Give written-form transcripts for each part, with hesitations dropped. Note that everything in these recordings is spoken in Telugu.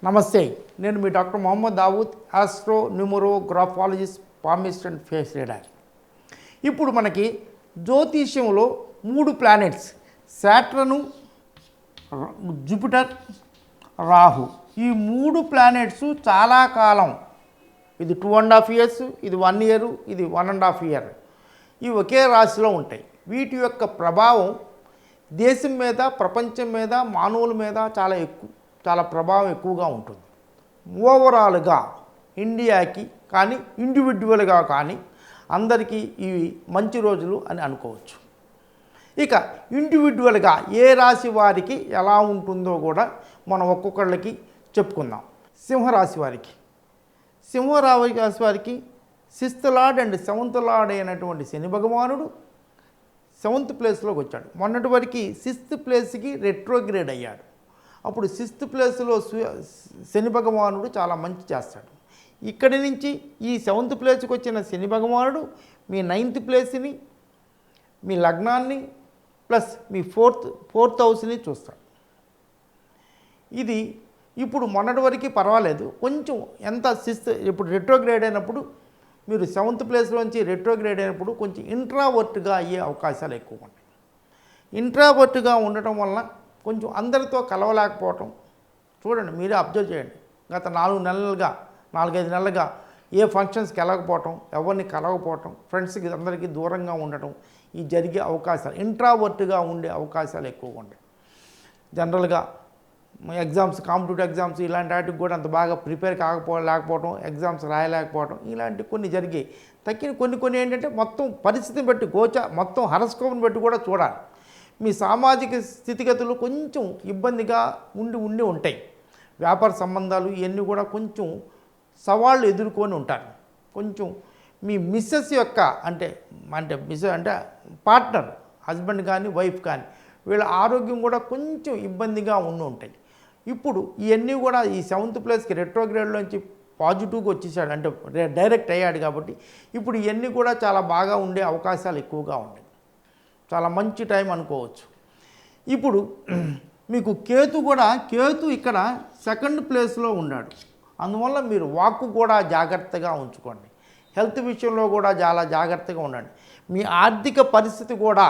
నమస్తే, నేను మీ doctor Mohammed Dawood, astro numerographologist, palmist and face reader. ఇప్పుడు మనకి జ్యోతిష్యంలో 3 ప్లానెట్స్ శాటర్న్, జూపిటర్, రాహు, ఈ 3 ప్లానెట్స్ చాలా కాలం, ఇది 2.5 years, ఇది 1 year, ఇది 1.5 year, ఇవి ఒకే రాశిలో ఉంటాయి. వీటి యొక్క ప్రభావం దేశం మీద, ప్రపంచం మీద, మానవుల మీద చాలా ప్రభావం ఎక్కువగా ఉంటుంది. ఓవరాల్గా ఇండియాకి కానీ ఇండివిజువల్గా కానీ అందరికీ ఇవి మంచి రోజులు అని అనుకోవచ్చు. ఇక ఇండివిజువల్గా ఏ రాశి వారికి ఎలా ఉంటుందో కూడా మనం ఒక్కొక్కళ్ళకి చెప్పుకుందాం. సింహరాశి వారికి 6th lord and 7th lord అయినటువంటి శని భగవానుడు 7th ప్లేస్లోకి వచ్చాడు. మొన్నటి వరకు 6th ప్లేస్కి రెట్రోగ్రేడ్ అయ్యాడు. అప్పుడు 6th ప్లేస్లో శని భగవానుడు చాలా మంచి చేస్తాడు. ఇక్కడి నుంచి ఈ 7th ప్లేస్కి వచ్చిన శని భగవానుడు మీ 9th ప్లేస్ని, మీ లగ్నాన్ని ప్లస్ మీ ఫోర్త్ హౌస్ని చూస్తాడు. ఇది ఇప్పుడు మొన్నటి వరకు పర్వాలేదు, కొంచెం ఎంత 6th ఇప్పుడు రెట్రోగ్రేడ్ అయినప్పుడు మీరు 7th ప్లేస్లోంచి రెట్రోగ్రేడ్ అయినప్పుడు కొంచెం ఇంట్రావర్ట్గా అయ్యే అవకాశాలు ఎక్కువ ఉంటాయి. ఇంట్రావర్ట్గా ఉండటం వలన కొంచెం అందరితో కలవలేకపోవటం. చూడండి, మీరే అబ్జర్వ్ చేయండి. గత 4-5 నెలలుగా ఏ ఫంక్షన్స్కి వెళ్ళకపోవటం, ఎవరిని కలవకపోవటం, ఫ్రెండ్స్కి అందరికీ దూరంగా ఉండటం, ఈ జరిగే అవకాశాలు, ఇంట్రావర్ట్గా ఉండే అవకాశాలు ఎక్కువగా ఉంటాయి. జనరల్గా ఎగ్జామ్స్, కాంపిటేటివ్ ఎగ్జామ్స్ ఇలాంటి వాటికి కూడా అంత బాగా ప్రిపేర్ లేకపోవడం, ఎగ్జామ్స్ రాయలేకపోవడం, ఇలాంటి కొన్ని జరిగాయి. తక్కిన కొన్ని ఏంటంటే మొత్తం పరిస్థితిని బట్టి మొత్తం హరస్కోప్ని బట్టి కూడా చూడాలి. మీ సామాజిక స్థితిగతులు కొంచెం ఇబ్బందిగా ఉండి ఉంటాయి. వ్యాపార సంబంధాలు ఇవన్నీ కూడా కొంచెం సవాళ్ళు ఎదుర్కొని ఉంటారు. కొంచెం మీ మిస్సెస్ యొక్క అంటే పార్ట్నర్, హస్బెండ్ కానీ వైఫ్ కానీ, వీళ్ళ ఆరోగ్యం కూడా కొంచెం ఇబ్బందిగా ఉంటాయి. ఇప్పుడు ఇవన్నీ కూడా ఈ 7th ప్లేస్కి రెట్రోగ్రేడ్లోంచి పాజిటివ్గా వచ్చేసాడు, అంటే డైరెక్ట్ అయ్యాడు కాబట్టి ఇప్పుడు ఇవన్నీ కూడా చాలా బాగా ఉండే అవకాశాలు ఎక్కువగా ఉన్నాయి. చాలా మంచి టైం అనుకోవచ్చు. ఇప్పుడు మీకు కేతు ఇక్కడ 2nd ప్లేస్లో ఉన్నాడు. అందువల్ల మీరు వాక్కు కూడా జాగ్రత్తగా ఉంచుకోండి. హెల్త్ విషయంలో కూడా చాలా జాగ్రత్తగా ఉండండి. మీ ఆర్థిక పరిస్థితి కూడా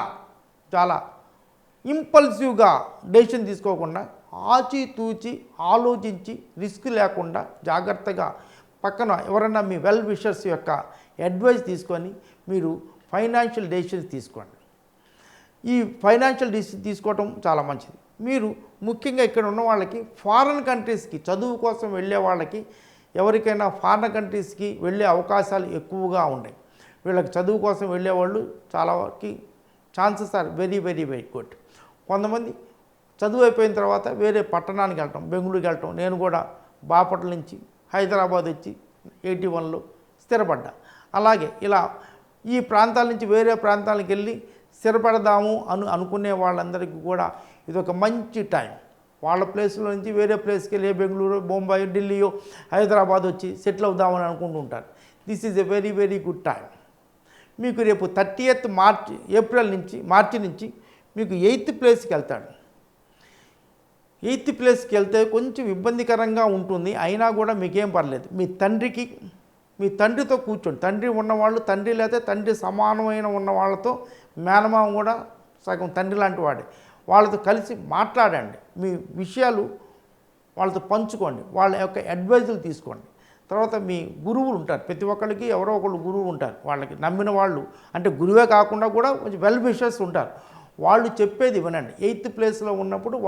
చాలా ఇంపల్సివ్గా డెసిషన్ తీసుకోకుండా ఆచితూచి ఆలోచించి రిస్క్ లేకుండా జాగ్రత్తగా పక్కన ఎవరైనా మీ వెల్ విషర్స్ యొక్క అడ్వైస్ తీసుకొని మీరు ఫైనాన్షియల్ డెసిషన్స్ తీసుకోండి. ఈ ఫైనాన్షియల్ డెసిషన్ తీసుకోవటం చాలా మంచిది. మీరు ముఖ్యంగా ఇక్కడ ఉన్న వాళ్ళకి ఫారిన్ కంట్రీస్కి చదువు కోసం వెళ్ళే వాళ్ళకి ఎవరికైనా ఫారిన్ కంట్రీస్కి వెళ్ళే అవకాశాలు ఎక్కువగా ఉన్నాయి. వీళ్ళకి చదువు కోసం వెళ్ళేవాళ్ళు చాలా వరకు chances are very very very good. కొంతమంది చదువు అయిపోయిన తర్వాత వేరే పట్టణానికి వెళ్ళటం, బెంగళూరుకి వెళ్ళటం. నేను కూడా బాపట్ల నుంచి హైదరాబాద్ వచ్చి 81లో స్థిరపడ్డా. అలాగే ఇలా ఈ ప్రాంతాల నుంచి వేరే ప్రాంతాలకు వెళ్ళి స్థిరపడదాము అనుకునే వాళ్ళందరికీ కూడా ఇదొక మంచి టైం. వాళ్ళ ప్లేస్లో నుంచి వేరే ప్లేస్కి వెళ్ళి బెంగళూరు, బొంబాయి, ఢిల్లీయో, హైదరాబాద్ వచ్చి సెటిల్ అవుదామని అనుకుంటూ ఉంటారు. This is a very very good time. మీకు రేపు 30th మార్చి నుంచి మీకు 8th ప్లేస్కి వెళ్తాడు. 8th ప్లేస్కి వెళ్తే కొంచెం ఇబ్బందికరంగా ఉంటుంది, అయినా కూడా మీకేం పర్లేదు. మీ తండ్రితో కూర్చోండి. తండ్రి ఉన్నవాళ్ళు, తండ్రి లేకపోతే తండ్రి సమానమైన ఉన్న వాళ్ళతో, మేనమామ కూడా సగం తండ్రి లాంటి వాడే, వాళ్ళతో కలిసి మాట్లాడండి. మీ విషయాలు వాళ్ళతో పంచుకోండి. వాళ్ళ యొక్క అడ్వైజులు తీసుకోండి. తర్వాత మీ గురువులు ఉంటారు, ప్రతి ఒక్కరికి ఎవరో ఒకళ్ళు గురువులు ఉంటారు. వాళ్ళకి నమ్మిన వాళ్ళు, అంటే గురువే కాకుండా కూడా కొంచెం వెల్ విషర్స్ ఉంటారు. వాళ్ళు చెప్పేది వినండి. 8th ప్లేస్లో ఉన్నప్పుడు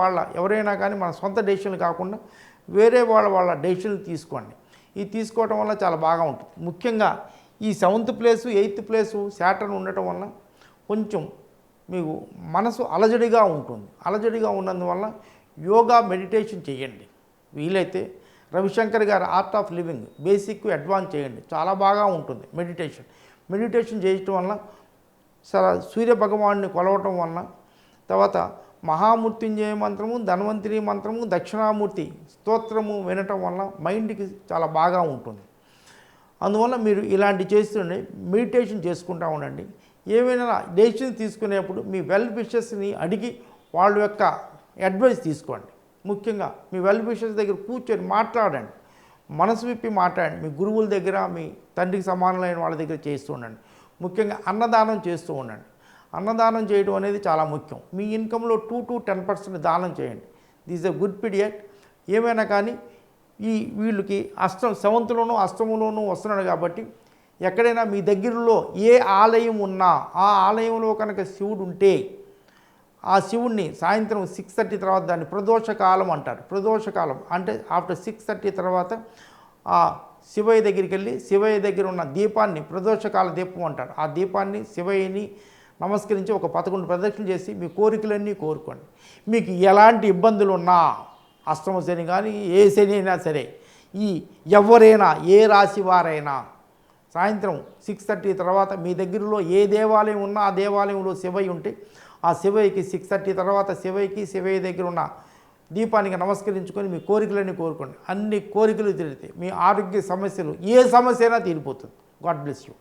ఎవరైనా కానీ మన సొంత డెసిషన్లు కాకుండా వేరే వాళ్ళ డెసిషన్లు తీసుకోండి. ఇది తీసుకోవటం వల్ల చాలా బాగా ఉంటుంది. ముఖ్యంగా ఈ 7th place, 8th place Saturn ఉండటం వల్ల కొంచెం మీకు మనసు అలజడిగా ఉంటుంది. అలజడిగా ఉన్నందువల్ల యోగా, మెడిటేషన్ చేయండి. వీలైతే రవిశంకర్ గారి art of living basic advance చేయండి, చాలా బాగా ఉంటుంది. మెడిటేషన్ చేయటం వల్ల సూర్య భగవాన్ని కొలవటం వలన, తర్వాత మహామృత్యుంజయ మంత్రము, ధన్వంతరి మంత్రము, దక్షిణామూర్తి స్తోత్రము వినటం వల్ల మైండ్కి చాలా బాగా ఉంటుంది. అందువల్ల మీరు ఇలాంటి చేస్తుండే మెడిటేషన్ చేసుకుంటూ ఉండండి. ఏమైనా డెసిషన్ తీసుకునేప్పుడు మీ వెల్ విషెస్ని అడిగి వాళ్ళ యొక్క అడ్వైస్ తీసుకోండి. ముఖ్యంగా మీ వెల్ విషర్స్ దగ్గర కూర్చొని మాట్లాడండి, మనసు విప్పి మాట్లాడండి. మీ గురువుల దగ్గర, మీ తండ్రికి సమానమైన వాళ్ళ దగ్గర చేస్తూ ఉండండి. ముఖ్యంగా అన్నదానం చేస్తూ ఉండండి. అన్నదానం చేయడం అనేది చాలా ముఖ్యం. మీ ఇన్కంలో 2 to 10% దానం చేయండి. This a good period. ఏమైనా కానీ వీళ్ళకి సెవెంత్లోనూ అష్టమంలోనూ వస్తున్నాడు కాబట్టి ఎక్కడైనా మీ దగ్గరలో ఏ ఆలయం ఉన్నా ఆ ఆలయంలో కనుక శివుడు ఉంటే ఆ శివుణ్ణి సాయంత్రం 6:30 తర్వాత దాన్ని ప్రదోషకాలం అంటారు. ప్రదోషకాలం అంటే ఆఫ్టర్ 6:30 తర్వాత ఆ శివయ్య దగ్గరికి వెళ్ళి శివయ్య దగ్గర ఉన్న దీపాన్ని ప్రదోషకాల దీపం అంటారు. ఆ దీపాన్ని శివయ్యని నమస్కరించి ఒక 11 ప్రదక్షిణలు చేసి మీ కోరికలన్నీ కోరుకోండి. మీకు ఎలాంటి ఇబ్బందులు ఉన్నా, అష్టమ శని కానీ ఏ శని అయినా సరే, ఎవరైనా ఏ రాశి వారైనా సాయంత్రం 6:30 తర్వాత మీ దగ్గరలో ఏ దేవాలయం ఉన్నా ఆ దేవాలయంలో శివయ్య ఉంటే ఆ శివయ్యకి 6:30 తర్వాత శివయ్య దగ్గర ఉన్న దీపానికి నమస్కరించుకొని మీ కోరికలన్నీ కోరుకోండి. అన్ని కోరికలు తీరితే మీ ఆరోగ్య సమస్యలు ఏ సమస్య అయినా తీరిపోతుంది. God bless you.